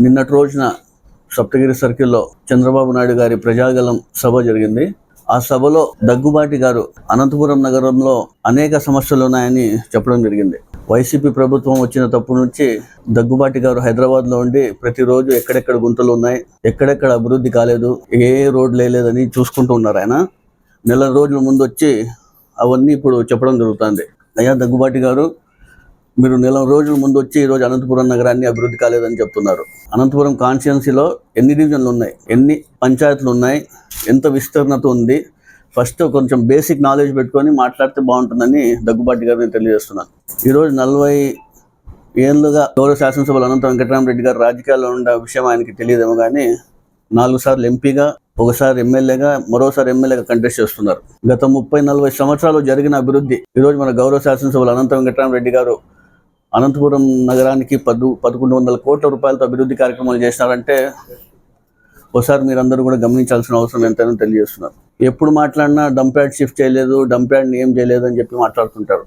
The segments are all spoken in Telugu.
నిన్నటి రోజున సప్తగిరి సర్కిల్లో చంద్రబాబు నాయుడు గారి ప్రజాగలం సభ జరిగింది. ఆ సభలో దగ్గుబాటి గారు అనంతపురం నగరంలో అనేక సమస్యలు ఉన్నాయని చెప్పడం జరిగింది. వైసీపీ ప్రభుత్వం వచ్చినప్పటి నుంచి దగ్గుబాటి గారు హైదరాబాద్లో ఉండి ప్రతిరోజు ఎక్కడెక్కడ గుంతలు ఉన్నాయి, ఎక్కడెక్కడ అభివృద్ధి కాలేదు, ఏ రోడ్లు లేదని చూసుకుంటూ ఉన్నారు. ఆయన నెల రోజుల ముందు వచ్చి అవన్నీ ఇప్పుడు చెప్పడం జరుగుతుంది. అయ్యా దగ్గుబాటి గారు, మీరు నెల రోజుల ముందు వచ్చి ఈరోజు అనంతపురం నగరాన్ని అభివృద్ధి కాలేదని చెప్తున్నారు. అనంతపురం కాన్స్టిట్యున్సీలో ఎన్ని డివిజన్లు ఉన్నాయి, ఎన్ని పంచాయతీలు ఉన్నాయి, ఎంత విస్తీర్ణత ఉంది, ఫస్ట్ కొంచెం బేసిక్ నాలెడ్జ్ పెట్టుకొని మాట్లాడితే బాగుంటుందని దగ్గుబాటి గారు నేను తెలియజేస్తున్నాను. ఈరోజు 40 ఏళ్ళుగా గౌరవ శాసనసభలో అనంత వెంకటరామరెడ్డి గారు రాజకీయాల్లో ఉన్న విషయం ఆయనకి తెలియదేమో కానీ 4 సార్లు ఎంపీగా, ఒకసారి ఎమ్మెల్యేగా, మరోసారి ఎమ్మెల్యేగా కంటెస్ట్ చేస్తున్నారు. గత 30-40 సంవత్సరాలు జరిగిన అభివృద్ధి ఈరోజు మన గౌరవ శాసనసభలో అనంత వెంకటరామరెడ్డి గారు అనంతపురం నగరానికి 1100 కోట్ల రూపాయలతో అభివృద్ధి కార్యక్రమాలు చేసినారంటే ఒకసారి మీరందరూ కూడా గమనించాల్సిన అవసరం ఎంతైనా తెలియజేస్తున్నారు. ఎప్పుడు మాట్లాడినా డంప్యార్డ్ షిఫ్ట్ చేయలేదు, డంప్యార్డ్ని ఏం చేయలేదు అని చెప్పి మాట్లాడుతుంటారు.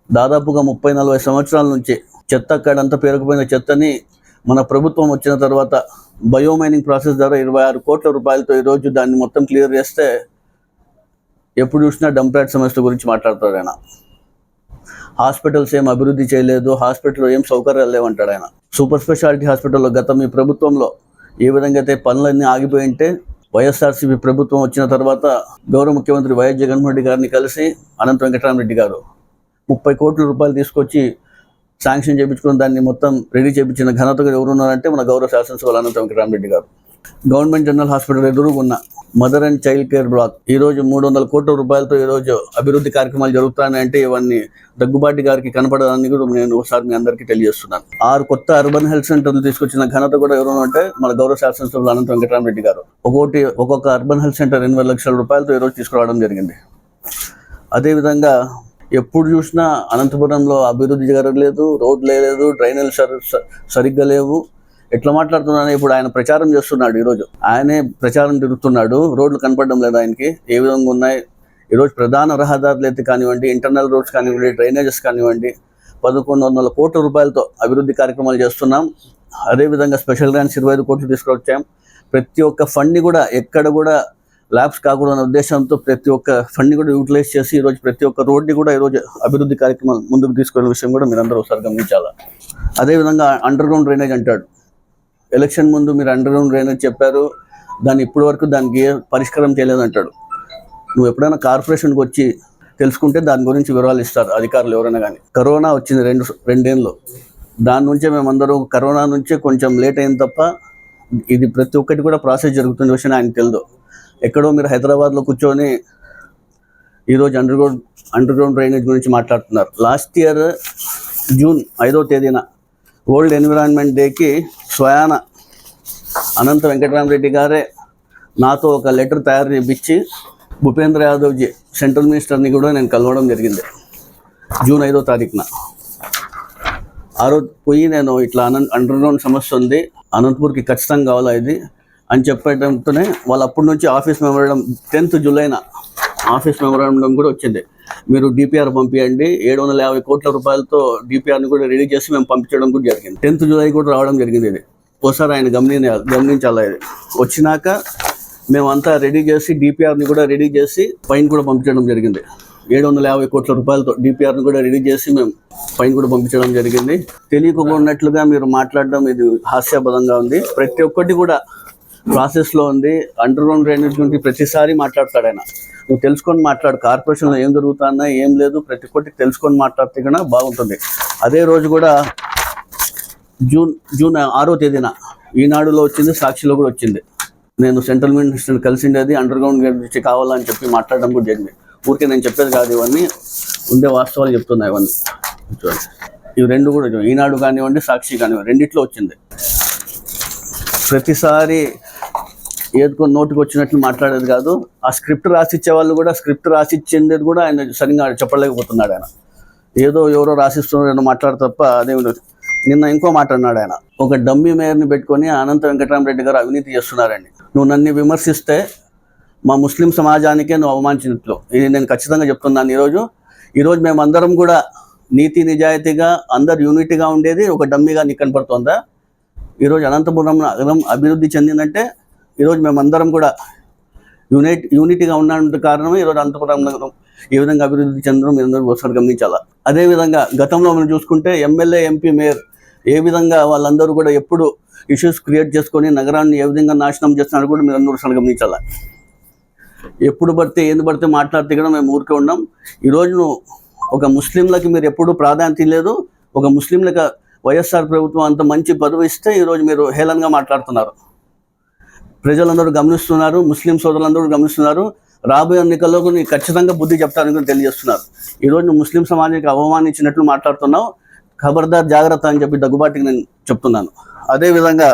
దాదాపుగా 30-40 సంవత్సరాల నుంచి చెత్త అక్కడంతా పేరుకుపోయిన చెత్తని మన ప్రభుత్వం వచ్చిన తర్వాత బయోమైనింగ్ ప్రాసెస్ ద్వారా 26 కోట్ల రూపాయలతో ఈరోజు దాన్ని మొత్తం క్లియర్ చేస్తే ఎప్పుడు చూసినా డంప్యార్డ్ సమస్యల గురించి మాట్లాడతాడు ఆయన. హాస్పిటల్స్ ఏం అభివృద్ధి చేయలేదు, హాస్పిటల్లో ఏం సౌకర్యాలు లేవంటాడు ఆయన. సూపర్ స్పెషాలిటీ హాస్పిటల్లో గతం ఈ ప్రభుత్వంలో ఏ విధంగా అయితే పనులన్నీ ఆగిపోయి ఉంటే వైఎస్ఆర్సీపీ ప్రభుత్వం వచ్చిన తర్వాత గౌరవ ముఖ్యమంత్రి వైఎస్ జగన్మోహన్ రెడ్డి గారిని కలిసి అనంత వెంకటరామరెడ్డి గారు 30 కోట్ల రూపాయలు తీసుకొచ్చి శాంక్షన్ చేయించుకుని దాన్ని మొత్తం రెడీ చేయించిన ఘనతగా ఎవరున్నారంటే మన గౌరవ శాసనసభలో Anantha Venkatarama Reddy garu. Government general hospital ఎదురుగున్న mother and child care block ఈరోజు 300 కోట్ల రూపాయలతో ఈరోజు అభివృద్ధి కార్యక్రమాలు జరుగుతున్నాయంటే ఇవన్నీ దగ్గుబాటి గారికి కనపడదని కూడా నేను ఒకసారి మీ అందరికీ తెలియజేస్తున్నాను. 6 కొత్త అర్బన్ హెల్త్ సెంటర్లు తీసుకొచ్చిన ఘనత కూడా ఎవరు అంటే మన గౌరవ శాసనసభలో అనంత వెంకటరామరెడ్డి గారు. ఒక్కొక్క అర్బన్ హెల్త్ సెంటర్ 8 లక్షల రూపాయలతో ఈరోజు తీసుకురావడం జరిగింది. అదేవిధంగా ఎప్పుడు చూసినా అనంతపురంలో అభివృద్ధి జరగలేదు, రోడ్లు లేదు, డ్రైనేజ్ సరిగ్గా లేవు. ఎట్లా మాట్లాడుతున్నాను, ఇప్పుడు ఆయన ప్రచారం చేస్తున్నాడు. ఈరోజు ఆయనే ప్రచారం తిరుగుతున్నాడు, రోడ్లు కనపడడం లేదు ఆయనకి. ఏ విధంగా ఉన్నాయి ఈరోజు ప్రధాన రహదారులు అయితే కానివ్వండి, ఇంటర్నల్ రోడ్స్ కానివ్వండి, డ్రైనేజెస్ కానివ్వండి, 1100 కోట్ల రూపాయలతో అభివృద్ధి కార్యక్రమాలు చేస్తున్నాం. అదేవిధంగా స్పెషల్ గ్రాంట్స్ 25 కోట్లు తీసుకొచ్చాం. ప్రతి ఒక్క ఫండ్ని కూడా ఎక్కడ కూడా ల్యాబ్స్ కాకూడదన్న ఉద్దేశంతో ప్రతి ఒక్క ఫండ్ని కూడా యూటిలైజ్ చేసి ఈరోజు ప్రతి ఒక్క రోడ్ని కూడా ఈరోజు అభివృద్ధి కార్యక్రమాలు ముందుకు తీసుకునే విషయం కూడా మీరందరూ ఒకసారి గమనించాలి. అదేవిధంగా అండర్ గ్రౌండ్ డ్రైనేజ్ అంటాడు. ఎలక్షన్ ముందు మీరు అండర్ గ్రౌండ్ డ్రైనేజ్ చెప్పారు, దాన్ని ఇప్పటి వరకు దానికి ఏ పరిష్కారం చేయలేదంటాడు. నువ్వు ఎప్పుడైనా కార్పొరేషన్కి వచ్చి తెలుసుకుంటే దాని గురించి వివరాలు ఇస్తారు అధికారులు ఎవరైనా కానీ. కరోనా వచ్చింది రెండేళ్ళు, దాని నుంచే మేమందరూ కరోనా నుంచే కొంచెం లేట్ అయింది తప్ప ఇది ప్రతి ఒక్కటి కూడా ప్రాసెస్ జరుగుతున్న విషయం ఆయనకు తెలియదు. ఎక్కడో మీరు హైదరాబాద్లో కూర్చొని ఈరోజు అండర్ గ్రౌండ్ డ్రైనేజ్ గురించి మాట్లాడుతున్నారు. లాస్ట్ ఇయర్ జూన్ 5వ తేదీన వరల్డ్ ఎన్విరాన్మెంట్ డేకి స్వయాన అనంత వెంకటరామరెడ్డి గారే నాతో ఒక లెటర్ తయారు చేయించి భూపేంద్ర యాదవ్జీ సెంట్రల్ మినిస్టర్ని కూడా నేను కలవడం జరిగింది జూన్ 5వ తారీఖున. ఆ రోజు పోయి నేను ఇట్లా అండర్ గ్రౌండ్ సమస్య ఉంది, అనంతపూర్కి ఖచ్చితంగా కావాలా ఇది అని చెప్పడంతోనే వాళ్ళు అప్పటి నుంచి ఆఫీస్ మెమోరాండం 10th జూలైన ఆఫీస్ మెమోరాండం కూడా వచ్చింది. మీరు డిపిఆర్ పంపించండి, 750 కోట్ల రూపాయలతో డిపిఆర్ని కూడా రెడీ చేసి మేము పంపించడం కూడా జరిగింది. 10th జూలై కూడా రావడం జరిగింది. ఇది ఒకసారి ఆయన గమనించాలి. ఇది వచ్చినాక మేమంతా రెడీ చేసి డిపిఆర్ని కూడా రెడీ చేసి పైన కూడా పంపించడం జరిగింది. 750 కోట్ల రూపాయలతో డిపిఆర్ని కూడా రెడీ చేసి మేము పైన కూడా పంపించడం జరిగింది. తెలియకున్నట్లుగా మీరు మాట్లాడడం ఇది హాస్యాస్పదంగా ఉంది. ప్రతి ఒక్కటి కూడా ప్రాసెస్లో ఉంది. అండర్ గ్రౌండ్ డ్రైనేజ్ గురించి ప్రతిసారి మాట్లాడతాడు ఆయన. నువ్వు తెలుసుకొని మాట్లాడు, కార్పొరేషన్లో ఏం జరుగుతున్నా ఏం లేదు ప్రతి ఒక్కటి తెలుసుకొని మాట్లాడితే కన్నా బాగుంటుంది. అదే రోజు కూడా జూన్ 6వ తేదీన ఈనాడులో వచ్చింది, సాక్షిలో కూడా వచ్చింది. నేను సెంట్రల్ మినిస్టర్ని కలిసిండేది అండర్ గ్రౌండ్ గురించి కావాలని చెప్పి మాట్లాడడం కూడా జరిగింది. ఊరికే నేను చెప్పేది కాదు, ఇవన్నీ ఉండే వాస్తవాలు చెప్తున్నాయి. ఇవన్నీ ఇవి రెండు కూడా ఈనాడు కానివ్వండి, సాక్షి కానివ్వండి, రెండిట్లో వచ్చింది. ప్రతిసారి ఏదో నోటికి వచ్చినట్లు మాట్లాడేది కాదు. ఆ స్క్రిప్ట్ రాసిచ్చే వాళ్ళు కూడా స్క్రిప్ట్ రాసిచ్చేది కూడా ఆయన సరిగ్గా చెప్పలేకపోతున్నాడు. ఆయన ఏదో ఎవరో రాసిస్తున్నారో మాట్లాడు తప్ప అదే. నిన్న ఇంకో మాట అన్నాడు ఆయన, ఒక డమ్మీ మేయర్ని పెట్టుకొని అనంత వెంకటరామరెడ్డి గారు అవినీతి చేస్తున్నారని. నువ్వు నన్ను విమర్శిస్తే మా ముస్లిం సమాజానికే నువ్వు అవమానించినట్లు. ఇది నేను ఖచ్చితంగా చెప్తున్నాను. ఈరోజు మేమందరం కూడా నీతి నిజాయితీగా అందరు యూనిటీగా ఉండేది ఒక డమ్మీగా నీకు కనపడుతుందా? ఈరోజు అనంతపురం నగరం అభివృద్ధి చెందిందంటే ఈరోజు మేమందరం కూడా యూనిటీగా ఉన్నందుకు కారణమే ఈరోజు అనంతపురం నగరం ఏ విధంగా అభివృద్ధి చెందడం మీరందరూ ఒకసారి గమనించాలా. అదేవిధంగా గతంలో మనం చూసుకుంటే ఎమ్మెల్యే, ఎంపీ, మేయర్ ఏ విధంగా వాళ్ళందరూ కూడా ఎప్పుడు ఇష్యూస్ క్రియేట్ చేసుకొని నగరాన్ని ఏ విధంగా నాశనం చేస్తున్నారో కూడా మీరందరూ ఒకసారి గమనించాలా. ఎప్పుడు పడితే ఏంది పడితే మాట్లాడితే కూడా మేము ఊరికే ఉన్నాం. ఈరోజు ఒక ముస్లింలకి మీరు ఎప్పుడు ప్రాధాన్యత లేదు. ఒక ముస్లింలకు వైఎస్ఆర్ ప్రభుత్వం అంత మంచి పదవి ఇస్తే ఈరోజు మీరు హేళనగా మాట్లాడుతున్నారు. ప్రజలందరూ గమనిస్తున్నారు, ముస్లిం సోదరులందరూ గమనిస్తున్నారు. రాబోయే ఎన్నికల్లో నీకు ఖచ్చితంగా బుద్ధి చెప్తారని తెలియజేస్తున్నారు. ఈరోజు ముస్లిం సమాజానికి అవమానించినట్లు మాట్లాడుతున్నావు. ఖబర్దార్, జాగ్రత్త అని చెప్పి దగ్గుబాటికి నేను చెప్తున్నాను. అదేవిధంగా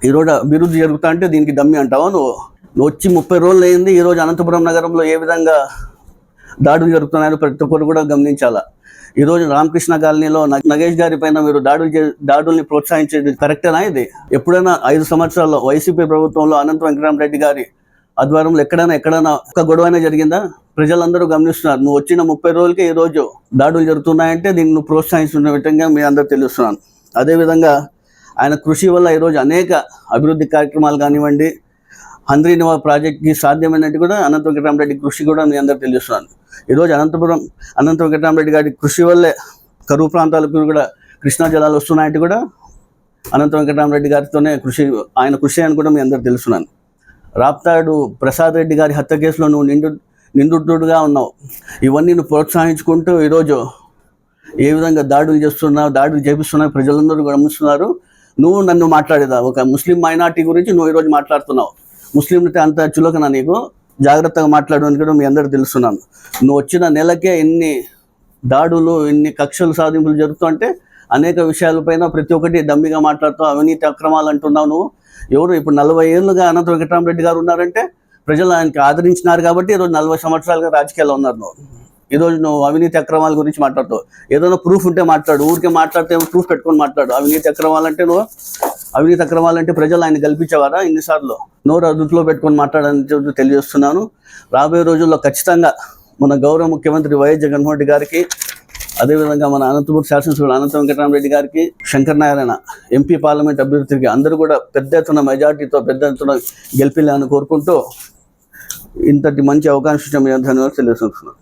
ఈరోజు అభివృద్ధి జరుగుతా అంటే దీనికి దమ్మి అంటావా? నువ్వు వచ్చి 30 రోజులు అయింది. ఈరోజు అనంతపురం నగరంలో ఏ విధంగా దాడులు జరుగుతున్నాయో ప్రతి ఒక్కరు కూడా గమనించాలా. ఈరోజు రామకృష్ణ కాలనీలో నగేష్ గారి పైన మీరు దాడుల్ని ప్రోత్సహించేది కరెక్టేనా? ఇది ఎప్పుడైనా 5 సంవత్సరాల్లో వైసీపీ ప్రభుత్వంలో అనంత వెంకటరామరెడ్డి గారి ఆధ్వర్యంలో ఎక్కడైనా ఒక గొడవైనా జరిగిందా? ప్రజలందరూ గమనిస్తున్నారు. నువ్వు వచ్చిన 30 రోజులకే ఈరోజు దాడులు జరుగుతున్నాయంటే దీన్ని నువ్వు ప్రోత్సహిస్తున్న విధంగా మీ అందరూ తెలుస్తున్నాను. అదేవిధంగా ఆయన కృషి వల్ల ఈరోజు అనేక అభివృద్ధి కార్యక్రమాలు కానివ్వండి, హంద్రీనివా ప్రాజెక్ట్కి సాధ్యమైనట్టు కూడా అనంత వెంకటరామరెడ్డి కృషి కూడా మీ అందరూ తెలుస్తున్నాను. ఈరోజు అనంత వెంకటరామరెడ్డి గారి కృషి వల్లే కరువు ప్రాంతాలకు కూడా కృష్ణా జలాలు వస్తున్నాయంటే కూడా అనంత వెంకటరామరెడ్డి గారితోనే ఆయన కృషి అని కూడా మీ అందరూ తెలుస్తున్నాను. రాప్తాడు ప్రసాద్ రెడ్డి గారి హత్య కేసులో నువ్వు నిందితుడుగా ఉన్నావు. ఇవన్నీ నువ్వు ప్రోత్సహించుకుంటూ ఈరోజు ఏ విధంగా దాడులు చేపిస్తున్నావు ప్రజలందరూ గమనిస్తున్నారు. నువ్వు నన్ను మాట్లాడేదా ఒక ముస్లిం మైనార్టీ గురించి నువ్వు ఈరోజు మాట్లాడుతున్నావు. ముస్లింలతో అంత చులకనా నీకు? జాగ్రత్తగా మాట్లాడడానికి కూడా మీ అందరూ తెలుస్తున్నాను. నువ్వు వచ్చిన నెలకే ఎన్ని దాడులు, ఎన్ని కక్షలు సాధింపులు జరుగుతుంటే అనేక విషయాలపైన ప్రతి ఒక్కటి దమ్మిగా మాట్లాడుతావు. అవినీతి అక్రమాలు అంటున్నావు నువ్వు. ఎవరు ఇప్పుడు 40 ఏళ్ళుగా అనంత వెంకటరామరెడ్డి గారు ఉన్నారంటే ప్రజలు ఆయనకి ఆదరించినారు కాబట్టి ఈరోజు 40 సంవత్సరాలుగా రాజకీయాల్లో ఉన్నారు. ఈరోజు నువ్వు అవినీతి అక్రమాల గురించి మాట్లాడుతావు. ఏదైనా ప్రూఫ్ ఉంటే మాట్లాడు. ఊరికే మాట్లాడితే ప్రూఫ్ పెట్టుకొని మాట్లాడు. అవినీతి అక్రమాలంటే ప్రజలు ఆయన కల్పించేవారా? ఇన్నిసార్లు నోరు అదుపులో పెట్టుకొని మాట్లాడని తెలియజేస్తున్నాను. రాబోయే రోజుల్లో ఖచ్చితంగా మన గౌరవ ముఖ్యమంత్రి వైఎస్ జగన్మోహన్ రెడ్డి గారికి, అదేవిధంగా మన అనంతపురం శాసనసభ్యుడు అనంత వెంకటరామరెడ్డి గారికి, శంకర్ నారాయణ ఎంపీ పార్లమెంట్ అభ్యర్థికి అందరూ కూడా పెద్ద ఎత్తున మెజార్టీతో పెద్ద ఎత్తున గెలిపిల్లని కోరుకుంటూ ఇంతటి మంచి అవకాశం ధన్యవాదాలు తెలియజేస్తున్నాను.